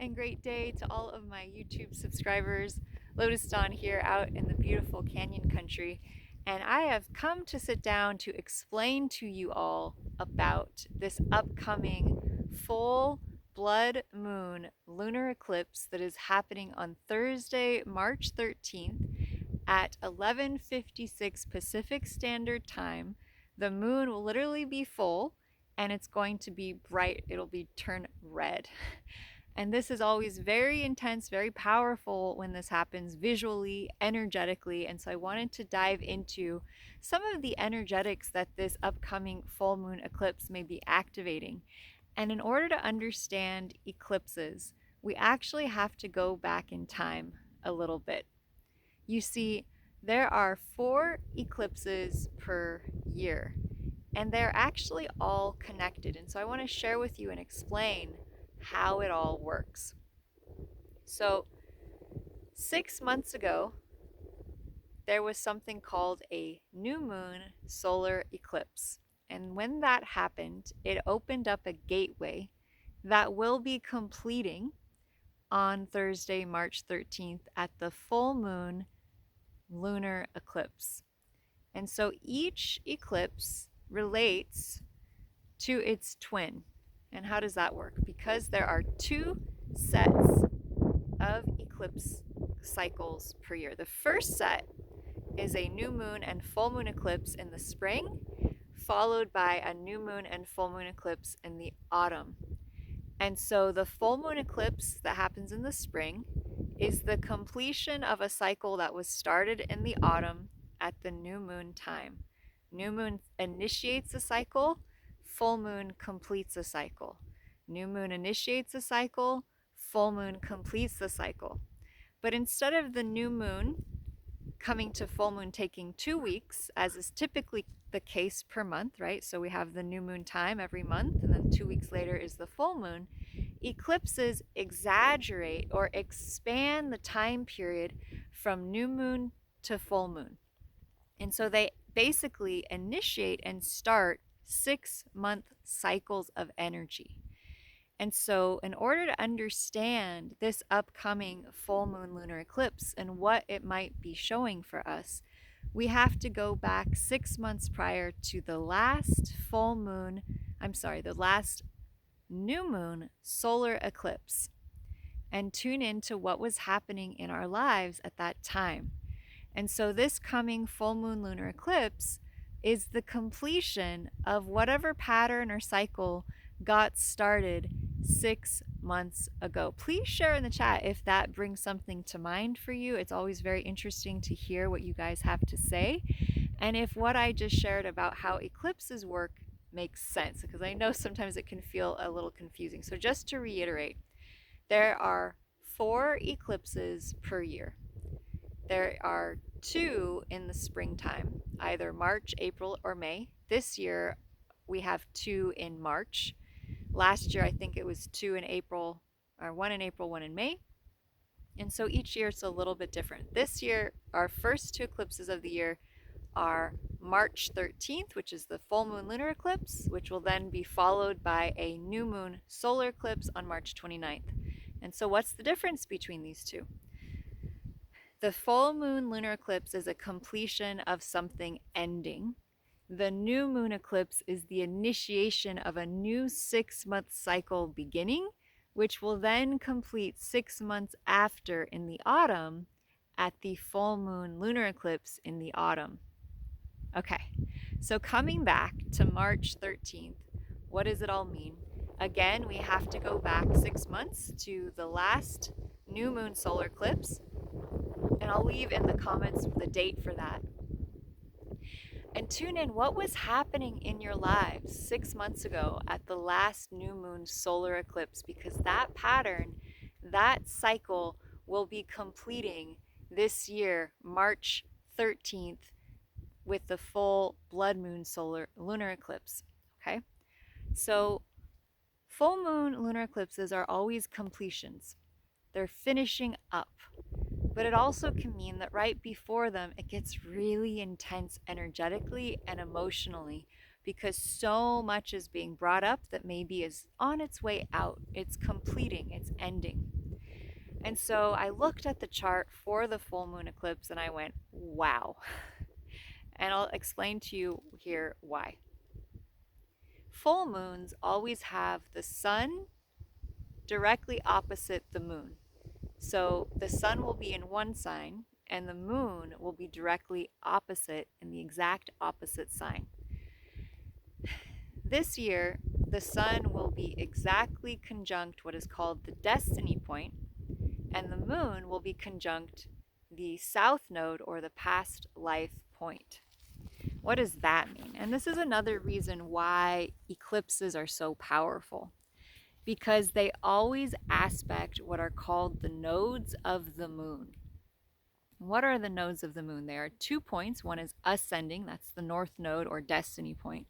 and great day to all of my YouTube subscribers. Lotus Dawn here out in the beautiful canyon country, and I have come to sit down to explain to you all about this upcoming full blood moon lunar eclipse that is happening on Thursday, March 13th at 11:56 Pacific Standard Time. The moon will literally be full and it's going to be bright. It'll be turned red. And this is always very intense, very powerful when this happens visually, energetically. And so I wanted to dive into some of the energetics that this upcoming full moon eclipse may be activating. And in order to understand eclipses, we actually have to go back in time a little bit. You see, there are 4 eclipses per year, and they're actually all connected. And so I want to share with you and explain how it all works. So, 6 months ago, there was something called a new moon solar eclipse. And when that happened, it opened up a gateway that will be completing on Thursday, March 13th at the full moon lunar eclipse. And so each eclipse relates to its twin. And how does that work? Because there are 2 sets of eclipse cycles per year. The first set is a new moon and full moon eclipse in the spring, followed by a new moon and full moon eclipse in the autumn. And so the full moon eclipse that happens in the spring is the completion of a cycle that was started in the autumn at the new moon time. New moon initiates a cycle, full moon completes a cycle. New moon initiates a cycle, full moon completes the cycle. But instead of the new moon coming to full moon taking 2 weeks, as is typically the case per month, right? So we have the new moon time every month, and then 2 weeks later is the full moon. Eclipses exaggerate or expand the time period from new moon to full moon. And so they basically initiate and start 6-month cycles of energy. And so, in order to understand this upcoming full moon lunar eclipse and what it might be showing for us, we have to go back 6 months prior to the last the last new moon solar eclipse, and tune into what was happening in our lives at that time. And so, this coming full moon lunar eclipse is the completion of whatever pattern or cycle got started 6 months ago. Please share in the chat if that brings something to mind for you. It's always very interesting to hear what you guys have to say, and if what I just shared about how eclipses work makes sense, because I know sometimes it can feel a little confusing. So just to reiterate, there are 4 eclipses per year. There are 2 in the springtime, either March, April, or May. This year we have 2 in March. Last year I think it was 2 in April, or 1 in April, 1 in May. And so each year it's a little bit different. This year our first 2 eclipses of the year are March 13th, which is the full moon lunar eclipse, which will then be followed by a new moon solar eclipse on March 29th. And so what's the difference between these 2? The full moon lunar eclipse is a completion of something ending. The new moon eclipse is the initiation of a new 6-month cycle beginning, which will then complete 6 months after in the autumn at the full moon lunar eclipse in the autumn. Okay, so coming back to March 13th, what does it all mean? Again, we have to go back 6 months to the last new moon solar eclipse, and I'll leave in the comments the date for that. And tune in what was happening in your lives 6 months ago at the last new moon solar eclipse, because that pattern, that cycle will be completing this year, March 13th, with the full blood moon solar lunar eclipse. Okay, so full moon lunar eclipses are always completions. They're finishing up. But it also can mean that right before them, it gets really intense energetically and emotionally because so much is being brought up that maybe is on its way out. It's completing, it's ending. And so I looked at the chart for the full moon eclipse and I went, wow. And I'll explain to you here why. Full moons always have the sun directly opposite the moon. So the sun will be in one sign and the moon will be directly opposite in the exact opposite sign. This year, the sun will be exactly conjunct what is called the destiny point, and the moon will be conjunct the south node or the past life point. What does that mean? And this is another reason why eclipses are so powerful, because they always aspect what are called the nodes of the moon. What are the nodes of the moon? There are 2 points. One is ascending, that's the north node or destiny point.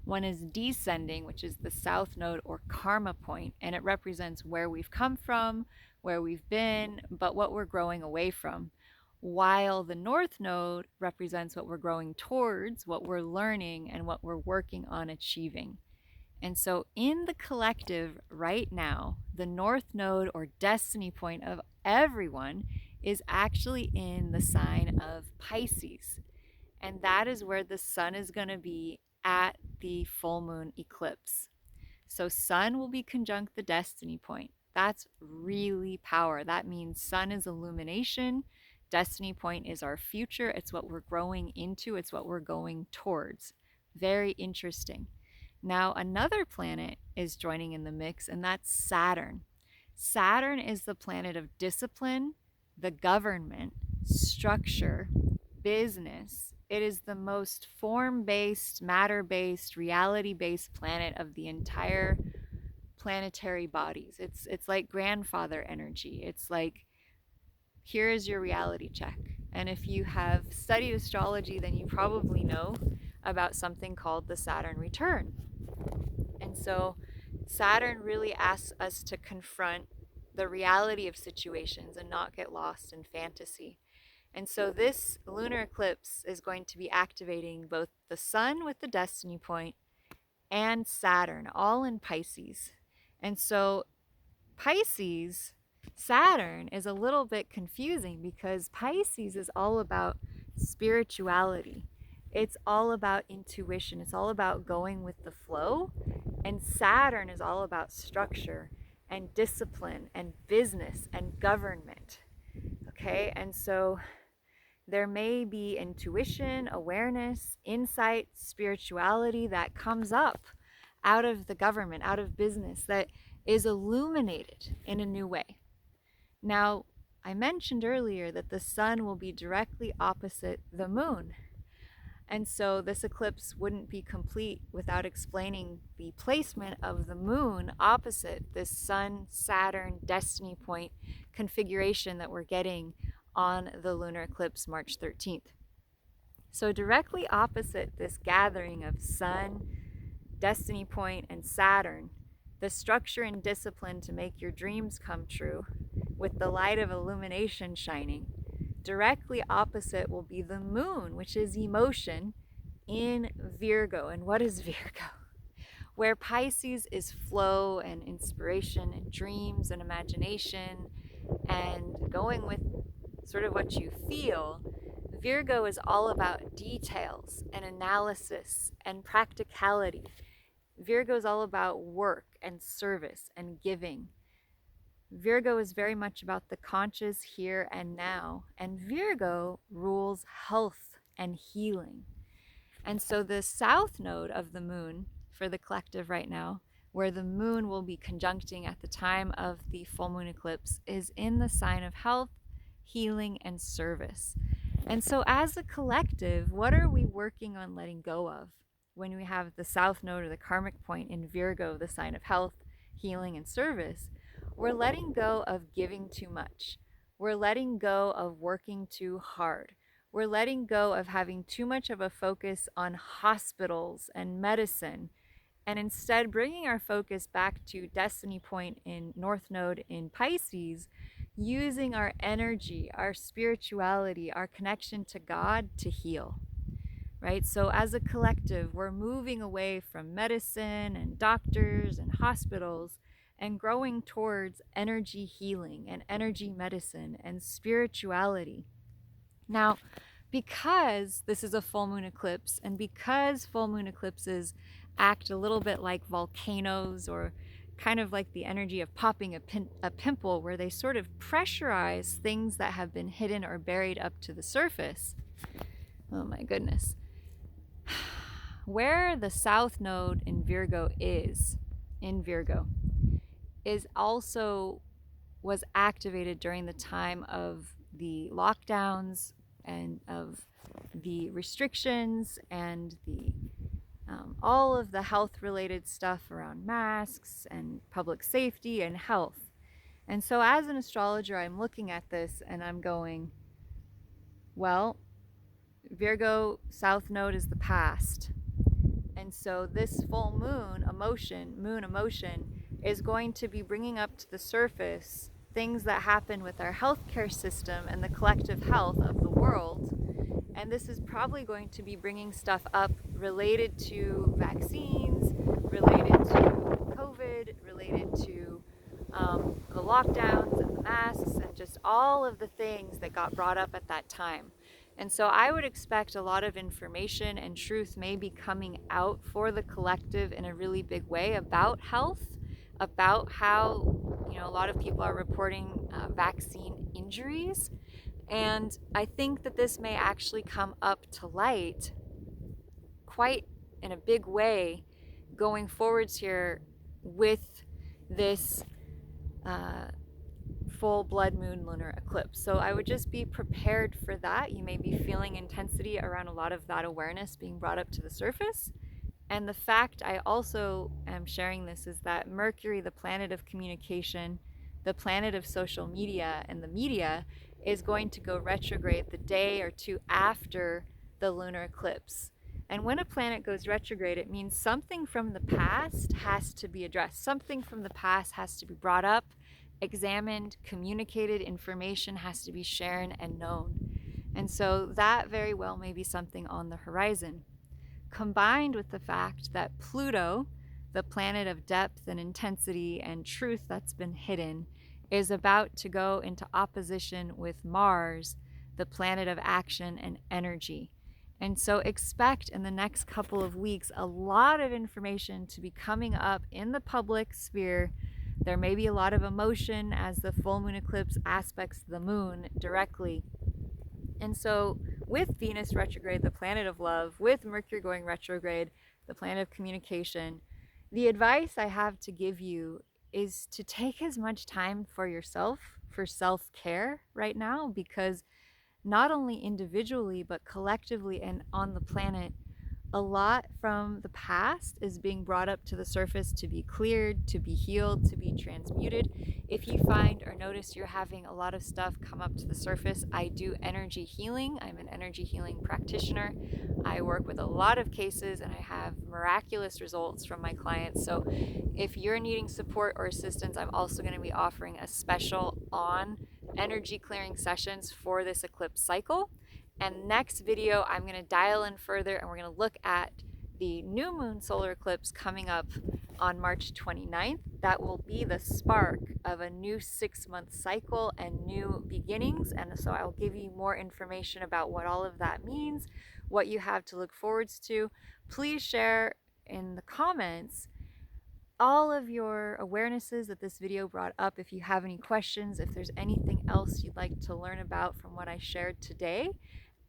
One is descending, which is the south node or karma point, and it represents where we've come from, where we've been, but what we're growing away from. While the north node represents what we're growing towards, what we're learning, and what we're working on achieving. And so, in the collective right now, the north node or destiny point of everyone is actually in the sign of Pisces. And that is where the sun is going to be at the full moon eclipse. So, sun will be conjunct the destiny point. That's really power. That means sun is illumination. Destiny point is our future. It's what we're growing into, it's what we're going towards. Very interesting. Now, another planet is joining in the mix, and that's Saturn. Saturn is the planet of discipline, the government, structure, business. It is the most form based, matter based, reality based planet of the entire planetary bodies. It's like grandfather energy. It's like, here is your reality check. And if you have studied astrology, then you probably know about something called the Saturn return. And so Saturn really asks us to confront the reality of situations and not get lost in fantasy. And so this lunar eclipse is going to be activating both the sun with the destiny point and Saturn, all in Pisces. And so Pisces, Saturn is a little bit confusing because Pisces is all about spirituality. It's all about intuition. It's all about going with the flow. And Saturn is all about structure and discipline and business and government. Okay, and so there may be intuition, awareness, insight, spirituality that comes up out of the government, out of business, that is illuminated in a new way. Now, I mentioned earlier that the sun will be directly opposite the moon. And so this eclipse wouldn't be complete without explaining the placement of the moon opposite this sun, Saturn, destiny point configuration that we're getting on the lunar eclipse March 13th. So directly opposite this gathering of sun, destiny point, and Saturn, the structure and discipline to make your dreams come true with the light of illumination shining, directly opposite will be the moon, which is emotion, in Virgo. And what is Virgo? Where Pisces is flow and inspiration and dreams and imagination and going with sort of what you feel, Virgo is all about details and analysis and practicality. Virgo is all about work and service and giving. Virgo is very much about the conscious here and now, and Virgo rules health and healing. And so the south node of the moon for the collective right now, where the moon will be conjuncting at the time of the full moon eclipse, is in the sign of health, healing, and service. And so as a collective, what are we working on letting go of when we have the south node or the karmic point in Virgo, the sign of health, healing, and service? We're letting go of giving too much. We're letting go of working too hard. We're letting go of having too much of a focus on hospitals and medicine, and instead bringing our focus back to destiny point in North Node in Pisces, using our energy, our spirituality, our connection to God to heal. right? So as a collective, we're moving away from medicine and doctors and hospitals and growing towards energy healing and energy medicine and spirituality. Now, because this is a full moon eclipse, and because full moon eclipses act a little bit like volcanoes, or kind of like the energy of popping a pimple, where they sort of pressurize things that have been hidden or buried up to the surface. Oh my goodness. Where the south node in Virgo is also was activated during the time of the lockdowns and of the restrictions and the all of the health related stuff around masks and public safety and health. And so as an astrologer, I'm looking at this and I'm going, well, Virgo south node is the past. And so this full moon emotion is going to be bringing up to the surface things that happen with our healthcare system and the collective health of the world. And this is probably going to be bringing stuff up related to vaccines, related to COVID, related to the lockdowns and the masks and just all of the things that got brought up at that time. And so I would expect a lot of information and truth may be coming out for the collective in a really big way about health, about how, a lot of people are reporting vaccine injuries. And I think that this may actually come up to light quite in a big way going forwards here with this full blood moon lunar eclipse. So I would just be prepared for that. You may be feeling intensity around a lot of that awareness being brought up to the surface. And the fact I also am sharing this is that Mercury, the planet of communication, the planet of social media and the media, is going to go retrograde the day or two after the lunar eclipse. And when a planet goes retrograde, it means something from the past has to be addressed. Something from the past has to be brought up, examined, communicated, information has to be shared and known. And so that very well may be something on the horizon, combined with the fact that Pluto, the planet of depth and intensity and truth that's been hidden, is about to go into opposition with Mars, the planet of action and energy. And so expect in the next couple of weeks a lot of information to be coming up in the public sphere. There may be a lot of emotion as the full moon eclipse aspects the moon directly. And so with Venus retrograde, the planet of love, with Mercury going retrograde, the planet of communication, the advice I have to give you is to take as much time for yourself, for self-care right now, because not only individually, but collectively and on the planet, a lot from the past is being brought up to the surface to be cleared, to be healed, to be transmuted. If you find or notice you're having a lot of stuff come up to the surface, I do energy healing. I'm an energy healing practitioner. I work with a lot of cases and I have miraculous results from my clients. So if you're needing support or assistance, I'm also going to be offering a special on energy clearing sessions for this eclipse cycle. And next video, I'm going to dial in further and we're going to look at the new moon solar eclipse coming up on March 29th. That will be the spark of a new 6-month cycle and new beginnings. And so I'll give you more information about what all of that means, what you have to look forwards to. Please share in the comments all of your awarenesses that this video brought up. If you have any questions, if there's anything else you'd like to learn about from what I shared today.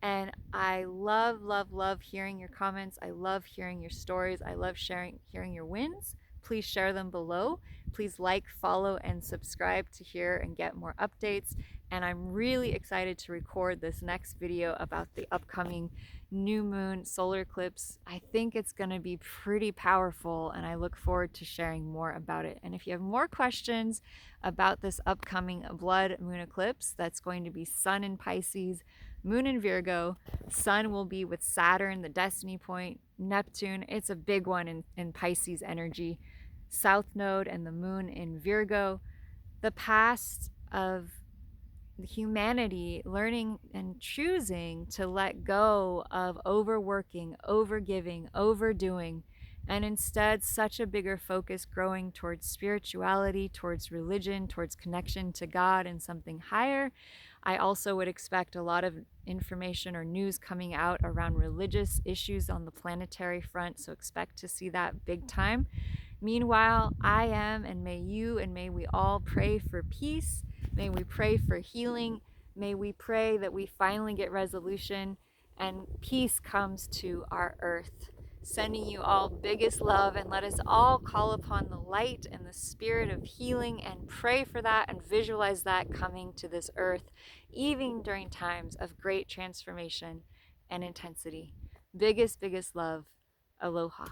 And I love, love, love hearing your comments. I love hearing your stories. I love hearing your wins. Please share them below. Please like, follow, and subscribe to hear and get more updates. And I'm really excited to record this next video about the upcoming new moon solar eclipse. I think it's going to be pretty powerful and I look forward to sharing more about it. And if you have more questions about this upcoming blood moon eclipse, that's going to be Sun in Pisces, Moon in Virgo, Sun will be with Saturn, the destiny point, Neptune, it's a big one in Pisces energy, South Node and the Moon in Virgo. The past of humanity learning and choosing to let go of overworking, overgiving, overdoing, and instead such a bigger focus growing towards spirituality, towards religion, towards connection to God and something higher. I also would expect a lot of information or news coming out around religious issues on the planetary front, so expect to see that big time. Meanwhile, I am, and may you and may we all pray for peace. May we pray for healing. May we pray that we finally get resolution and peace comes to our earth. Sending you all biggest love, and let us all call upon the light and the spirit of healing and pray for that and visualize that coming to this earth, even during times of great transformation and intensity. Biggest love. Aloha.